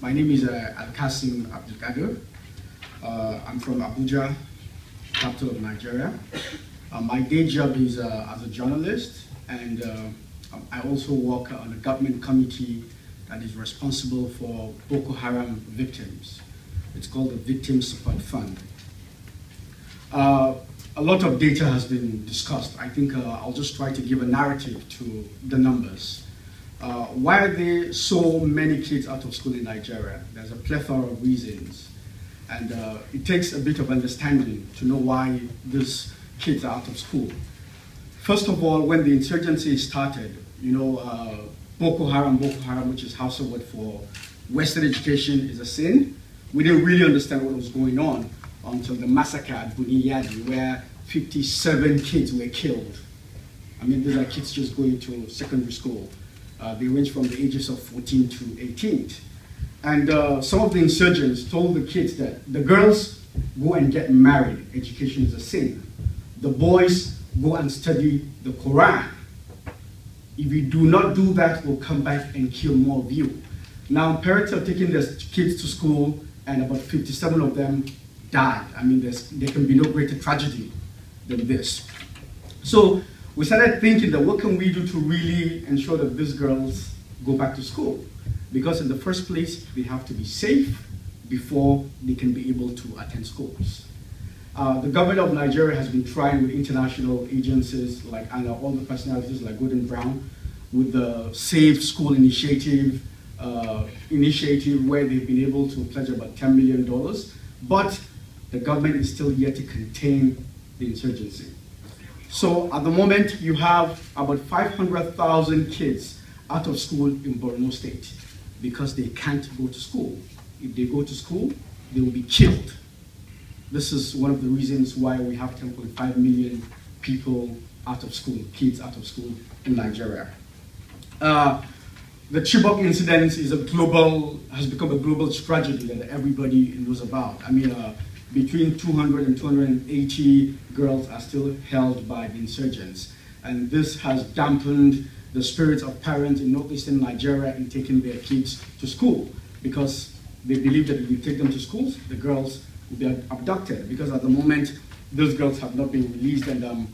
My name is Alkasim Abdulkabir. I'm from Abuja, capital of Nigeria. My day job is as a journalist, and I also work on a government committee that is responsible for Boko Haram victims. It's called the Victim Support Fund. A lot of data has been discussed. I think I'll just try to give a narrative to the numbers. Why are there so many kids out of school in Nigeria? There's a plethora of reasons. And it takes a bit of understanding to know why these kids are out of school. First of all, when the insurgency started, Boko Haram, which is Hausa word for Western education is a sin. We didn't really understand what was going on until the massacre at Buniyadi, where 57 kids were killed. I mean, these are kids just going to secondary school. They range from the ages of 14 to 18. And some of the insurgents told the kids that the girls go and get married, education is a sin. The boys go and study the Quran. If you do not do that, we'll come back and kill more of you. Now, parents are taking their kids to school, and about 57 of them died. I mean, there can be no greater tragedy than this. So we started thinking that what can we do to really ensure that these girls go back to school? Because in the first place, they have to be safe before they can be able to attend schools. The government of Nigeria has been trying with international agencies and all the personalities like Gordon Brown with the Safe School Initiative, where they've been able to pledge about $10 million, but the government is still yet to contain the insurgency. So at the moment, you have about 500,000 kids out of school in Borno State because they can't go to school. If they go to school, they will be killed. This is one of the reasons why we have 10.5 million people out of school, kids out of school in Nigeria. The Chibok incident has become a global tragedy that everybody knows about. I mean, between 200 and 280 girls are still held by the insurgents. And this has dampened the spirits of parents in northeastern Nigeria in taking their kids to school, because they believe that if you take them to schools, the girls will be abducted, because at the moment, those girls have not been released, and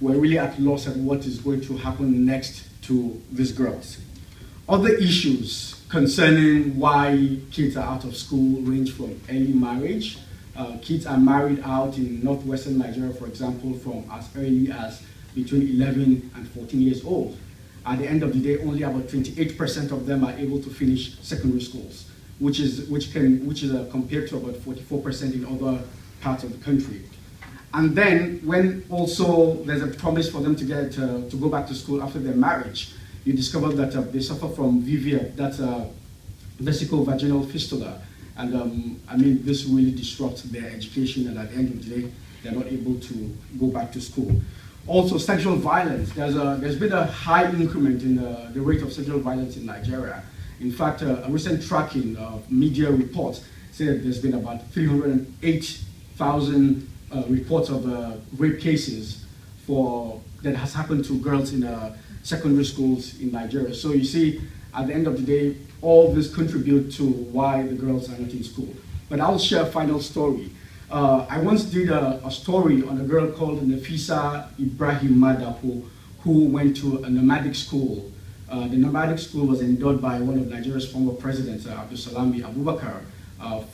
we're really at loss at what is going to happen next to these girls. Other issues concerning why kids are out of school range from early marriage. Kids are married out in northwestern Nigeria, for example, from as early as between 11 and 14 years old. At the end of the day, only about 28% of them are able to finish secondary schools, which is compared to about 44% in other parts of the country. And then, when also there's a promise for them to get to go back to school after their marriage, you discover that they suffer from VVF, that's vesicovaginal fistula. And I mean, this really disrupts their education, and at the end of the day, they're not able to go back to school. Also, sexual violence. There's been a high increment in the rate of sexual violence in Nigeria. In fact, a recent tracking of media reports said there's been about 308,000 reports of rape cases that has happened to girls in secondary schools in Nigeria. So you see, at the end of the day, all this contribute to why the girls are not in school. But I'll share a final story. I once did a story on a girl called Nafisa Ibrahim Madapo, who went to a nomadic school. The nomadic school was endowed by one of Nigeria's former presidents, Abdulkabir,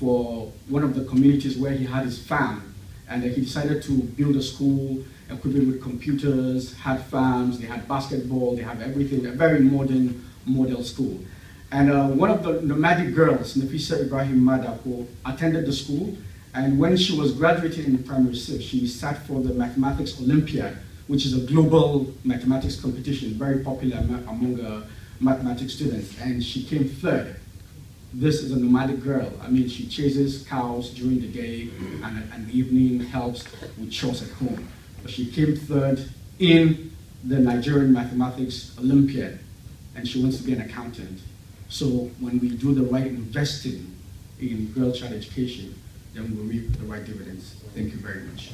for one of the communities where he had his farm. And he decided to build a school equipped with computers, had farms, they had basketball, they had everything, a very modern model school. And one of the nomadic girls, Nafisa Ibrahim Madapo, attended the school, and when she was graduating in primary 6, she sat for the Mathematics Olympiad, which is a global mathematics competition, very popular among mathematics students, and she came third. This is a nomadic girl. I mean, she chases cows during the day, and in the evening helps with chores at home. But she came third in the Nigerian Mathematics Olympiad, and she wants to be an accountant. So when we do the right investing in girl child education, then we'll reap the right dividends. Thank you very much.